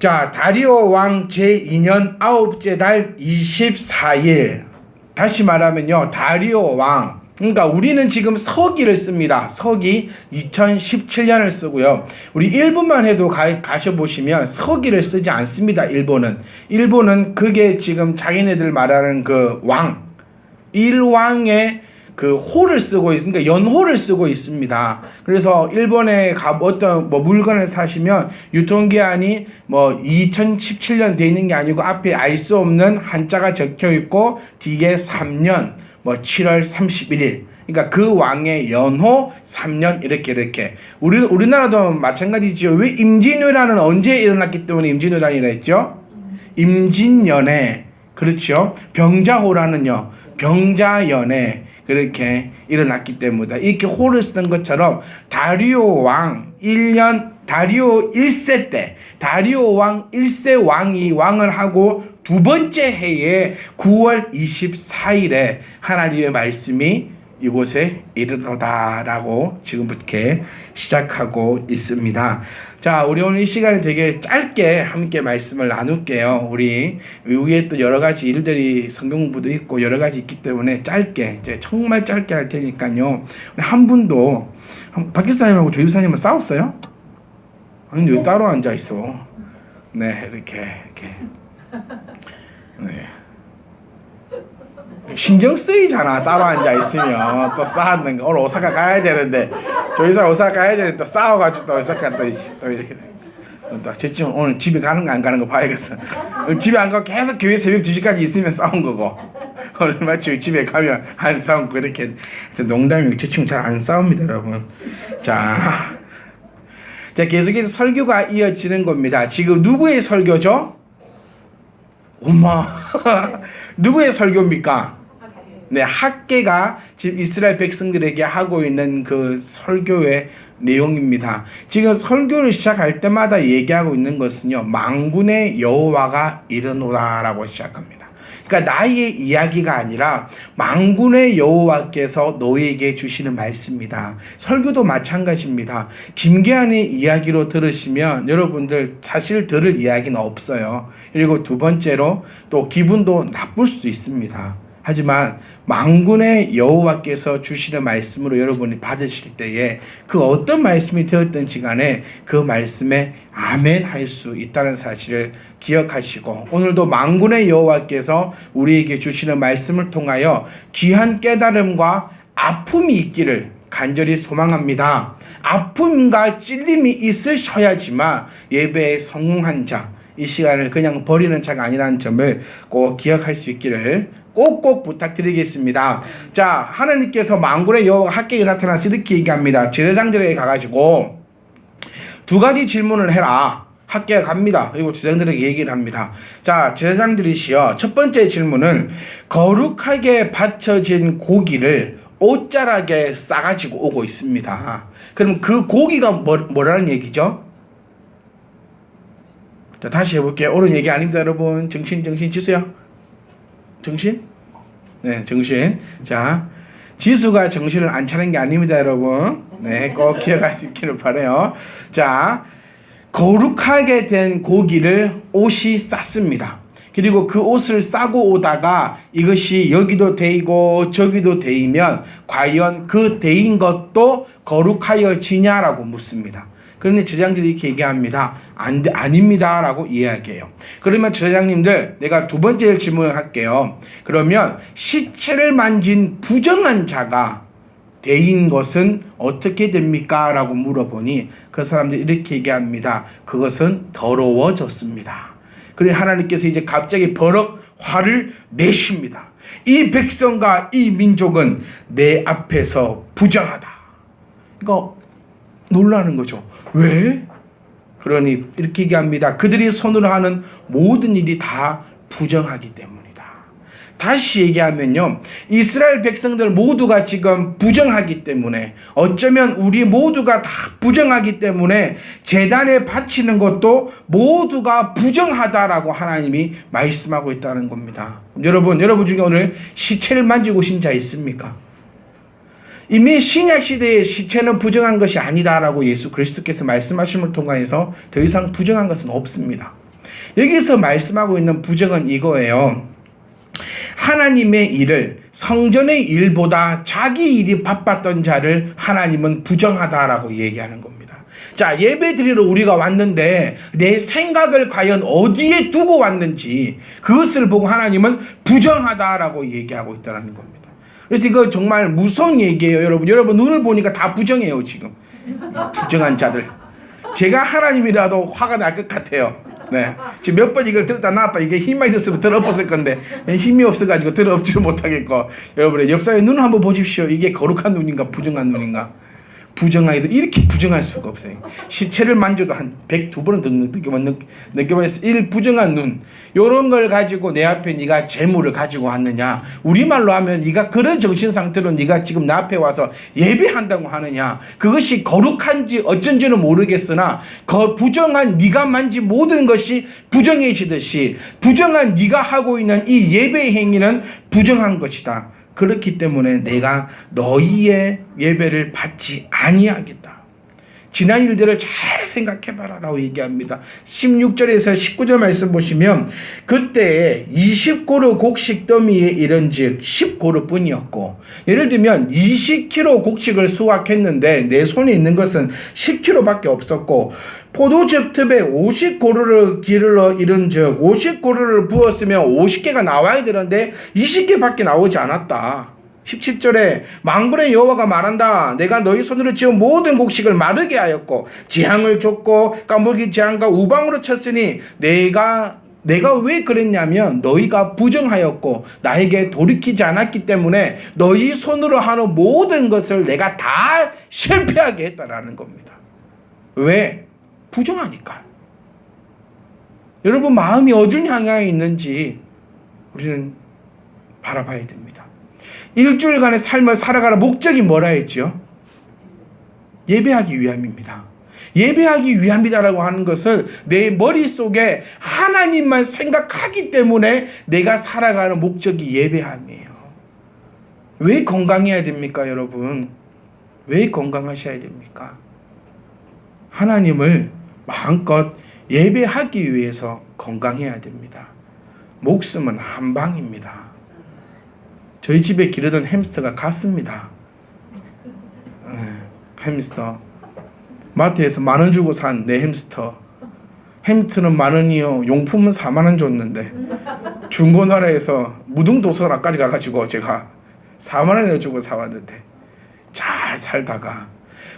자, 다리오 왕 제2년 9째 달 24일. 다시 말하면요, 다리오 왕, 그러니까 우리는 지금 서기를 씁니다. 서기 2017년을 쓰고요. 우리 일본만 해도 가셔보시면 서기를 쓰지 않습니다. 일본은 그게 지금 자기네들 말하는 그 왕, 일왕의 그 호를 쓰고 있으니까 그러니까 연호를 쓰고 있습니다. 그래서 일본에 어떤 물건을 사시면 유통기한이 2017년 돼 있는 게 아니고 앞에 알 수 없는 한자가 적혀 있고 뒤에 3년 7월 31일. 그러니까 그 왕의 연호 3년 이렇게 우리나라도 마찬가지죠. 왜 임진왜란은 언제 일어났기 때문에 임진왜란이라 했죠? 임진년에. 그렇죠. 병자호라는요, 병자연에 그렇게 일어났기 때문이다. 이렇게 호를 쓰는 것처럼 다리오 왕 1년, 다리오 1세 때, 다리오 왕 1세 왕이 왕을 하고 두 번째 해에 9월 24일에 하나님의 말씀이 이곳에 이르도다라고 지금부터 시작하고 있습니다. 자, 우리 오늘 이 시간에 되게 짧게 함께 말씀을 나눌게요. 우리 위에 또 여러 가지 일들이 성경 공부도 있고 여러 가지 있기 때문에 짧게, 이제 정말 짧게 할 테니까요. 한 분도 박기사님하고 조집사님은 싸웠어요? 아니, 왜 따로 앉아 있어? 네, 이렇게. 네. 신경 쓰이잖아. 따로 앉아 있으면 또 싸우는 거. 오늘 오사카 가야 되는데 조이사 오사카 가야 되는데 또 싸워가지고 또 오사카 또 이렇게 또 지금 오늘 집에 가는 거 안 가는 거 봐야겠어. 집에 안 가고 계속 교회 새벽 2시까지 있으면 싸운 거고 오늘 마치 집에 가면 안 싸우고 이렇게. 농담이고 저 친구 잘 안 싸웁니다, 여러분. 자, 계속해서 설교가 이어지는 겁니다. 지금 누구의 설교죠? 엄마. 누구의 설교입니까? 네, 학개가 지금 이스라엘 백성들에게 하고 있는 그 설교의 내용입니다. 지금 설교를 시작할 때마다 얘기하고 있는 것은요, 만군의 여호와가 이르노라라고 시작합니다. 그러니까 나의 이야기가 아니라 만군의 여호와께서 너에게 주시는 말씀입니다. 설교도 마찬가지입니다. 김계한의 이야기로 들으시면 여러분들 사실 들을 이야기는 없어요. 그리고 두 번째로 또 기분도 나쁠 수도 있습니다. 하지만 만군의 여호와께서 주시는 말씀으로 여러분이 받으실 때에 그 어떤 말씀이 되었든지 간에 그 말씀에 아멘 할 수 있다는 사실을 기억하시고, 오늘도 만군의 여호와께서 우리에게 주시는 말씀을 통하여 귀한 깨달음과 아픔이 있기를 간절히 소망합니다. 아픔과 찔림이 있으셔야지만 예배에 성공한 자, 이 시간을 그냥 버리는 자가 아니라는 점을 꼭 기억할 수 있기를 꼭꼭 부탁드리겠습니다. 자, 하나님께서 만군의 여호와가 학개에 나타나서 이렇게 얘기합니다. 제사장들에게 가가지고 두 가지 질문을 해라. 학개가 갑니다. 그리고 제사장들에게 얘기를 합니다. 자, 제사장들이시여, 첫 번째 질문은 거룩하게 바쳐진 고기를 옷자락에 싸가지고 오고 있습니다. 그럼 그 고기가 뭐라는 얘기죠? 자, 다시 해볼게요. 옳은 얘기 아닙니다, 여러분. 정신 지수요. 정신? 네, 정신. 자, 지수가 정신을 안 차리는 게 아닙니다, 여러분. 네, 꼭 기억할 수 있기를 바라요. 자, 거룩하게 된 고기를 옷이 쌌습니다. 그리고 그 옷을 싸고 오다가 이것이 여기도 데이고 저기도 데이면 과연 그 데인 것도 거룩하여지냐라고 묻습니다. 그런데 제사장들이 이렇게 얘기합니다. 아닙니다 라고 이야기해요. 그러면 제사장님들, 내가 두 번째 질문을 할게요. 그러면 시체를 만진 부정한 자가 대인 것은 어떻게 됩니까? 라고 물어보니 그 사람들이 이렇게 얘기합니다. 그것은 더러워졌습니다. 그리고 하나님께서 이제 갑자기 버럭 화를 내십니다. 이 백성과 이 민족은 내 앞에서 부정하다. 이거 놀라는 거죠. 왜? 그러니 이렇게 얘기합니다. 그들이 손으로 하는 모든 일이 다 부정하기 때문이다. 다시 얘기하면요, 이스라엘 백성들 모두가 지금 부정하기 때문에, 어쩌면 우리 모두가 다 부정하기 때문에 제단에 바치는 것도 모두가 부정하다라고 하나님이 말씀하고 있다는 겁니다. 여러분 중에 오늘 시체를 만지고 오신 자 있습니까? 이미 신약시대의 시체는 부정한 것이 아니다라고 예수 그리스도께서 말씀하심을 통해서 더 이상 부정한 것은 없습니다. 여기서 말씀하고 있는 부정은 이거예요. 하나님의 일을, 성전의 일보다 자기 일이 바빴던 자를 하나님은 부정하다라고 얘기하는 겁니다. 자, 예배 드리러 우리가 왔는데 내 생각을 과연 어디에 두고 왔는지 그것을 보고 하나님은 부정하다라고 얘기하고 있다는 겁니다. 그래서 이거 정말 무서운 얘기예요. 여러분 눈을 보니까 다 부정해요. 지금 부정한 자들. 제가 하나님이라도 화가 날 것 같아요. 네. 지금 몇 번 이걸 들었다 놨다 이게 힘이 있었으면 들어엎었을 건데 힘이 없어가지고 들어엎지를 못하겠고, 여러분의 옆 사람의 눈을 한번 보십시오. 이게 거룩한 눈인가 부정한 눈인가? 부정하게도 이렇게 부정할 수가 없어요. 시체를 만져도 한 102번은 느껴봤어요. 이 부정한 눈, 요런 걸 가지고 내 앞에 네가 재물을 가지고 왔느냐, 우리말로 하면 네가 그런 정신 상태로 네가 지금 내 앞에 와서 예배한다고 하느냐, 그것이 거룩한지 어쩐지는 모르겠으나 그 부정한 네가 만진 모든 것이 부정해지듯이 부정한 네가 하고 있는 이 예배 행위는 부정한 것이다. 그렇기 때문에 내가 너희의 예배를 받지 아니하겠다. 지난 일들을 잘 생각해봐라 라고 얘기합니다. 16절에서 19절 말씀 보시면 그때 20고루 곡식 더미에 이른즉 10고루 뿐이었고, 예를 들면 20kg 곡식을 수확했는데 내 손에 있는 것은 10kg밖에 없었고, 포도즙 틈에 50고루를 기르러 이른즉 50고루를 부었으면 50개가 나와야 되는데 20개밖에 나오지 않았다. 17절에 만군의 여호와가 말한다. 내가 너희 손으로 지은 모든 곡식을 마르게 하였고 지향을 줬고 까마귀 지향과 우방으로 쳤으니 내가 왜 그랬냐면 너희가 부정하였고 나에게 돌이키지 않았기 때문에 너희 손으로 하는 모든 것을 내가 다 실패하게 했다라는 겁니다. 왜? 부정하니까. 여러분 마음이 어딜 향해 있는지 우리는 바라봐야 됩니다. 일주일간의 삶을 살아가는 목적이 뭐라 했죠? 예배하기 위함입니다. 예배하기 위함이다라고 하는 것을 내 머릿속에 하나님만 생각하기 때문에 내가 살아가는 목적이 예배함이에요. 왜 건강해야 됩니까, 여러분? 왜 건강하셔야 됩니까? 하나님을 마음껏 예배하기 위해서 건강해야 됩니다. 목숨은 한 방입니다. 저희 집에 기르던 햄스터가 갔습니다. 햄스터. 마트에서 10,000원 주고 산 내 햄스터. 햄스터는 10,000원이요. 용품은 40,000원 줬는데 중고나라에서 무등도서관까지 가가지고 제가 40,000원을 주고 사왔는데 잘 살다가,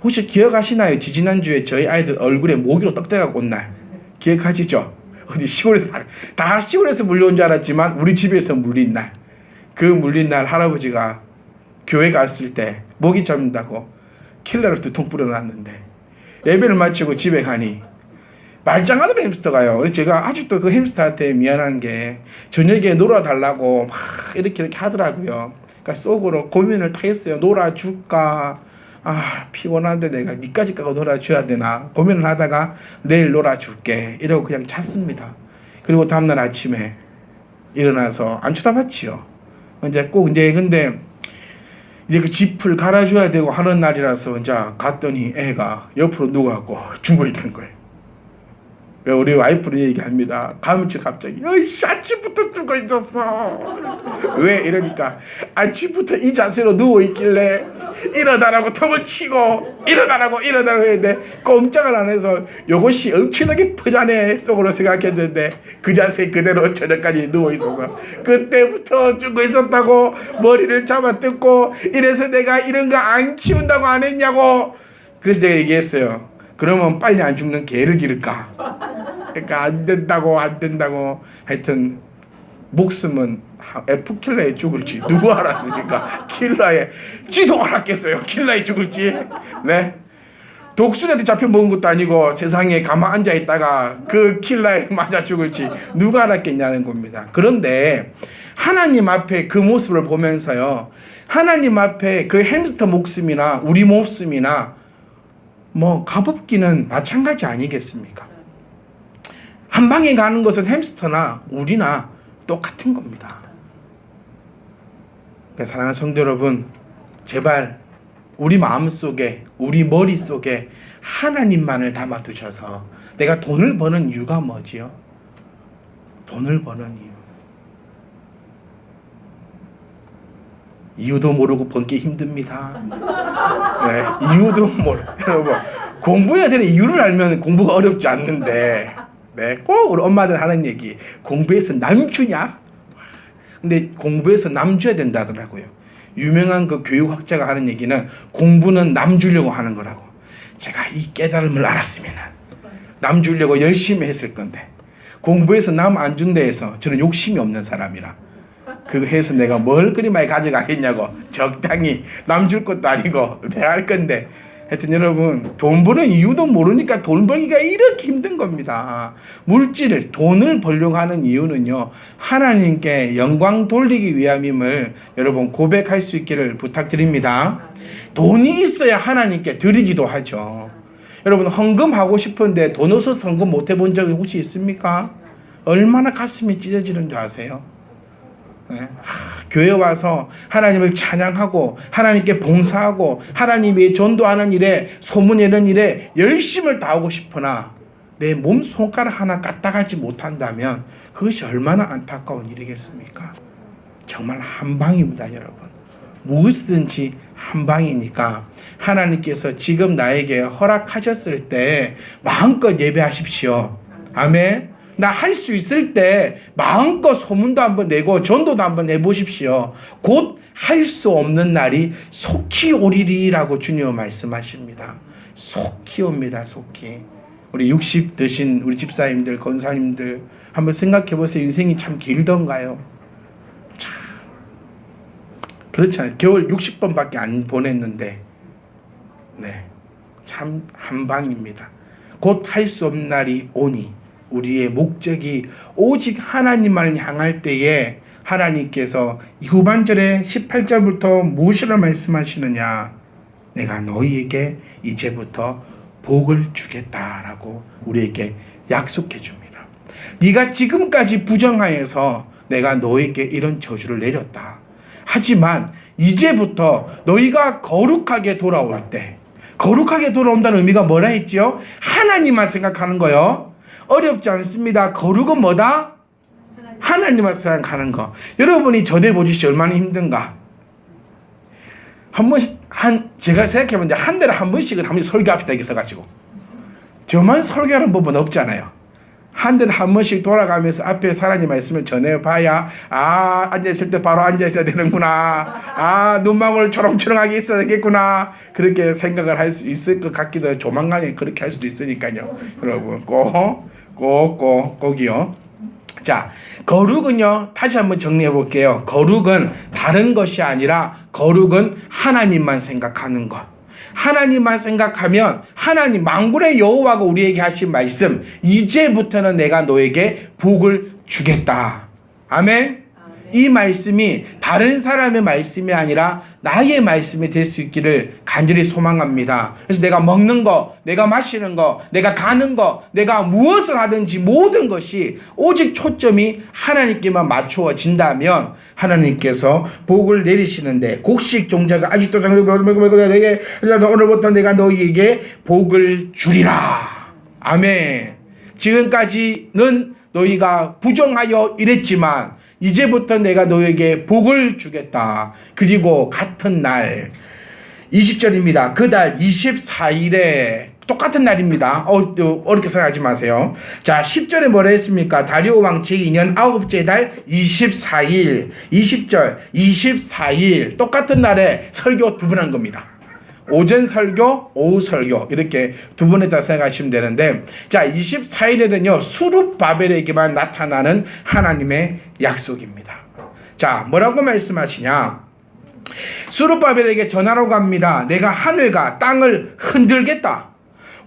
혹시 기억하시나요? 지지난주에 저희 아이들 얼굴에 모기로 떡대가고 온 날 기억하시죠? 어디 시골에서 다 시골에서 물려온 줄 알았지만 우리 집에서 물린 날, 그 물린 날 할아버지가 교회 갔을 때 모기 잡는다고 킬러를 2통 뿌려놨는데 예배를 마치고 집에 가니 말짱하던 햄스터가요. 그래서 제가 아직도 그 햄스터한테 미안한 게 저녁에 놀아달라고 막 이렇게 하더라고요. 그러니까 속으로 고민을 다 했어요. 놀아줄까? 피곤한데 내가 니까지 가고 놀아줘야 되나 고민을 하다가 내일 놀아줄게 이러고 그냥 잤습니다. 그리고 다음날 아침에 일어나서 안 쳐다봤지요. 근데 이제 그 짚을 갈아줘야 되고 하는 날이라서 이제 갔더니 애가 옆으로 누워갖고 죽어 있는 거예요. 우리 와이프는 얘기합니다. 가면서 갑자기 아침부터 죽어 있었어. 왜? 이러니까 아침부터 이 자세로 누워있길래 일어나라고 턱을 치고 일어나라고 했는데 꼼짝을 안 해서 이것이 엄청나게 퍼자네 속으로 생각했는데 그 자세 그대로 저녁까지 누워있어서 그때부터 죽어 있었다고 머리를 잡아뜯고, 이래서 내가 이런 거 안 키운다고 안 했냐고. 그래서 제가 얘기했어요. 그러면 빨리 안 죽는 개를 기를까? 그러니까 안 된다고. 하여튼 목숨은 F킬러에 죽을지 누구 알았습니까? 킬러에 지도 알았겠어요. 킬러에 죽을지. 네. 독수리한테 잡혀 먹은 것도 아니고 세상에 가만 앉아 있다가 그 킬러에 맞아 죽을지 누가 알았겠냐는 겁니다. 그런데 하나님 앞에 그 모습을 보면서요, 하나님 앞에 그 햄스터 목숨이나 우리 목숨이나 값없기는 마찬가지 아니겠습니까? 한 방에 가는 것은 햄스터나 우리나 똑같은 겁니다. 그러니까 사랑하는 성도 여러분, 제발 우리 마음속에, 우리 머릿속에 하나님만을 담아두셔서, 내가 돈을 버는 이유가 뭐지요? 돈을 버는 이유도 모르고 번기 힘듭니다. 네, 이유도 모르고. 여러분, 공부해야 되는 이유를 알면 공부가 어렵지 않는데, 네, 꼭 우리 엄마들 하는 얘기, 공부해서 남 주냐? 근데 공부해서 남 줘야 된다더라고요. 유명한 그 교육학자가 하는 얘기는 공부는 남 주려고 하는 거라고. 제가 이 깨달음을 알았으면 남 주려고 열심히 했을 건데, 공부해서 남 안 준다 해서 저는 욕심이 없는 사람이라 그거 해서 내가 뭘 그리 많이 가져가겠냐고. 적당히 남 줄 것도 아니고 내가 할 건데. 하여튼 여러분, 돈 버는 이유도 모르니까 돈 벌기가 이렇게 힘든 겁니다. 물질, 돈을 벌려고 하는 이유는요, 하나님께 영광 돌리기 위함임을 여러분 고백할 수 있기를 부탁드립니다. 돈이 있어야 하나님께 드리기도 하죠. 여러분, 헌금하고 싶은데 돈 없어서 헌금 못 해본 적이 혹시 있습니까? 얼마나 가슴이 찢어지는 줄 아세요? 네. 교회 와서 하나님을 찬양하고 하나님께 봉사하고 하나님의 전도하는 일에 소문내는 일에 열심을 다하고 싶으나 내 몸 손가락 하나 까딱하지 못한다면 그것이 얼마나 안타까운 일이겠습니까? 정말 한 방입니다, 여러분. 무엇이든지 한 방이니까 하나님께서 지금 나에게 허락하셨을 때 마음껏 예배하십시오. 아멘. 나 할 수 있을 때 마음껏 소문도 한번 내고 전도도 한번 내보십시오. 곧 할 수 없는 날이 속히 오리리라고 주님 말씀하십니다. 속히 옵니다. 속히. 우리 60 드신 우리 집사님들, 권사님들 한번 생각해 보세요. 인생이 참 길던가요? 참 그렇잖아요. 겨울 60번밖에 안 보냈는데, 네, 참 한방입니다. 곧 할 수 없는 날이 오니 우리의 목적이 오직 하나님을 향할 때에 하나님께서 후반절에 18절부터 무엇이라 말씀하시느냐? 내가 너희에게 이제부터 복을 주겠다라고 우리에게 약속해 줍니다. 네가 지금까지 부정하여서 내가 너에게 이런 저주를 내렸다. 하지만 이제부터 너희가 거룩하게 돌아올 때, 거룩하게 돌아온다는 의미가 뭐라 했지요? 하나님만 생각하는 거요. 어렵지 않습니다. 거룩은 뭐다? 하나님만 생각하는 거. 여러분이 저대 보십시오. 얼마나 힘든가. 한 번씩, 제가 생각해보는데 한 달에 한 번씩은 한 번씩 설교합시다. 이렇게 써가지고. 저만 설교하는 법은 없잖아요. 한 달에 한 번씩 돌아가면서 앞에 하나님 말씀을 전해봐야, 앉아있을 때 바로 앉아있어야 되는구나. 눈망울 초롱초롱하게 있어야 되겠구나. 그렇게 생각을 할 수 있을 것 같기도 해요. 조만간에 그렇게 할 수도 있으니까요. 여러분, 꼭이요. 자, 거룩은요, 다시 한번 정리해 볼게요. 거룩은 다른 것이 아니라 거룩은 하나님만 생각하는 것. 하나님만 생각하면 하나님 만군의 여호와가 우리에게 하신 말씀, 이제부터는 내가 너에게 복을 주겠다. 아멘. 이 말씀이 다른 사람의 말씀이 아니라 나의 말씀이 될 수 있기를 간절히 소망합니다. 그래서 내가 먹는 거, 내가 마시는 거, 내가 가는 거, 내가 무엇을 하든지 모든 것이 오직 초점이 하나님께만 맞추어진다면 하나님께서 복을 내리시는데, 곡식 종자가 아직도 오늘부터 내가 너희에게 복을 주리라. 아멘. 지금까지는 너희가 부정하여 이랬지만 이제부터 내가 너에게 복을 주겠다. 그리고 같은 날 20절입니다. 그 달 24일에 똑같은 날입니다. 어렵게 생각하지 마세요. 자, 10절에 뭐라 했습니까? 다리오 왕 제2년 9째 달 24일. 20절 24일 똑같은 날에 설교 2번 한 겁니다. 오전 설교, 오후 설교 이렇게 2번 했다 생각하시면 되는데, 자, 24일에는요 수룹바벨에게만 나타나는 하나님의 약속입니다. 자, 뭐라고 말씀하시냐? 수룹바벨에게 전하라고 합니다. 내가 하늘과 땅을 흔들겠다.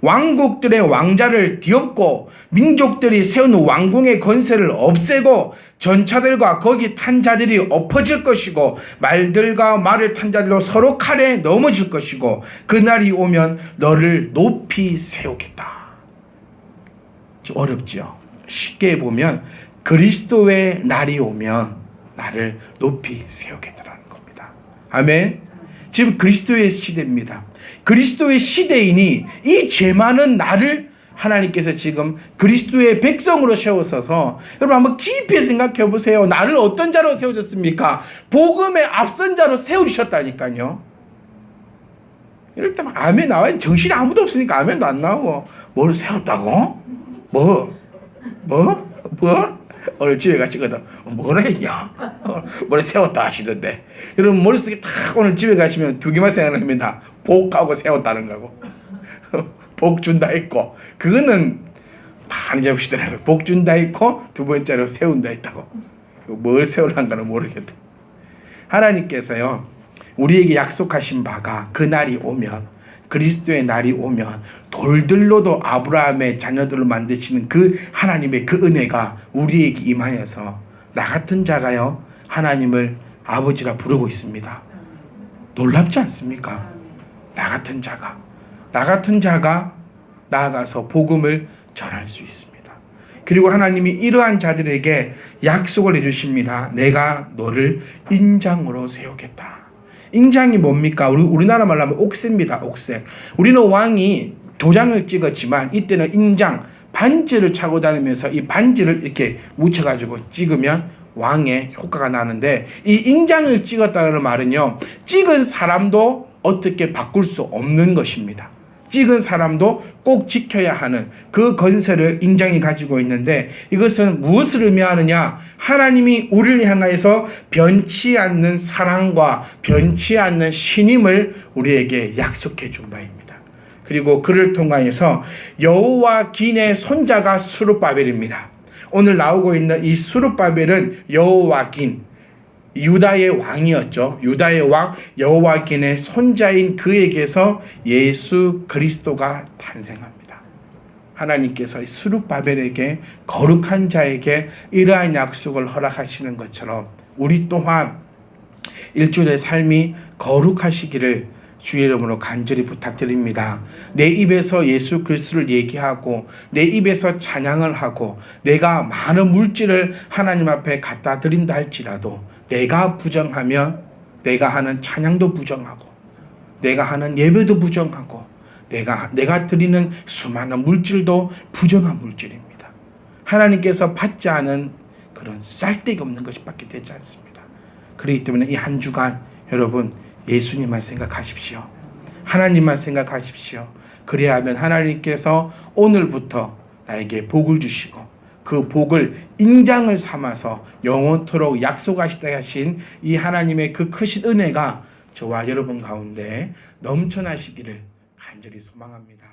왕국들의 왕자를 뒤엎고 민족들이 세운 왕궁의 권세를 없애고 전차들과 거기 탄 자들이 엎어질 것이고 말들과 말을 탄 자들로 서로 칼에 넘어질 것이고 그날이 오면 너를 높이 세우겠다. 좀 어렵죠? 쉽게 보면 그리스도의 날이 오면 나를 높이 세우겠다라는 겁니다. 아멘. 지금 그리스도의 시대입니다. 그리스도의 시대이니 이 죄 많은 나를 하나님께서 지금 그리스도의 백성으로 세우셔서, 여러분 한번 깊이 생각해 보세요. 나를 어떤 자로 세워줬습니까? 복음의 앞선 자로 세워주셨다니까요. 이럴 때만 아멘 나와요. 정신이 아무도 없으니까 아멘도 안 나오고. 뭘 세웠다고? 오늘 집에 가시거든. 뭐라 했냐? 뭘 세웠다 하시던데. 여러분 머릿속에 딱 오늘 집에 가시면 두 개만 생각납니다. 복하고 세웠다는 거고. 복 준다 했고, 그거는 다 안 잡으시더라고요. 복 준다 했고, 두 번째로 세운다 했다고. 뭘 세우란가는 모르겠다. 하나님께서요, 우리에게 약속하신 바가 그 날이 오면, 그리스도의 날이 오면 돌들로도 아브라함의 자녀들을 만드시는 그 하나님의 그 은혜가 우리에게 임하여서 나 같은 자가요 하나님을 아버지라 부르고 있습니다. 놀랍지 않습니까? 나 같은 자가 나아가서 복음을 전할 수 있습니다. 그리고 하나님이 이러한 자들에게 약속을 해주십니다. 내가 너를 인장으로 세우겠다. 인장이 뭡니까? 우리나라 말로 하면 옥새입니다. 옥새. 우리는 왕이 도장을 찍었지만 이때는 인장, 반지를 차고 다니면서 이 반지를 이렇게 묻혀가지고 찍으면 왕의 효과가 나는데, 이 인장을 찍었다는 말은요, 찍은 사람도 어떻게 바꿀 수 없는 것입니다. 찍은 사람도 꼭 지켜야 하는 그 건설을 인장이 가지고 있는데, 이것은 무엇을 의미하느냐? 하나님이 우리를 향하여서 변치 않는 사랑과 변치 않는 신임을 우리에게 약속해 준 바입니다. 그리고 그를 통하여서 여호와긴의 손자가 스룹바벨입니다. 오늘 나오고 있는 이 스룹바벨은 여호와긴, 유다의 왕이었죠. 유다의 왕 여호와긴의 손자인 그에게서 예수 그리스도가 탄생합니다. 하나님께서 스룹바벨에게, 거룩한 자에게 이러한 약속을 허락하시는 것처럼 우리 또한 일주일의 삶이 거룩하시기를 주의 이름으로 간절히 부탁드립니다. 내 입에서 예수 그리스도를 얘기하고 내 입에서 찬양을 하고 내가 많은 물질을 하나님 앞에 갖다 드린다 할지라도 내가 부정하면 내가 하는 찬양도 부정하고 내가 하는 예배도 부정하고 내가 드리는 수많은 물질도 부정한 물질입니다. 하나님께서 받지 않은 그런 쌀데기 없는 것밖에 되지 않습니다. 그렇기 때문에 이 한 주간 여러분 예수님만 생각하십시오. 하나님만 생각하십시오. 그래야 하면 하나님께서 오늘부터 나에게 복을 주시고 그 복을 인장을 삼아서 영원토록 약속하시다 하신 이 하나님의 그 크신 은혜가 저와 여러분 가운데 넘쳐나시기를 간절히 소망합니다.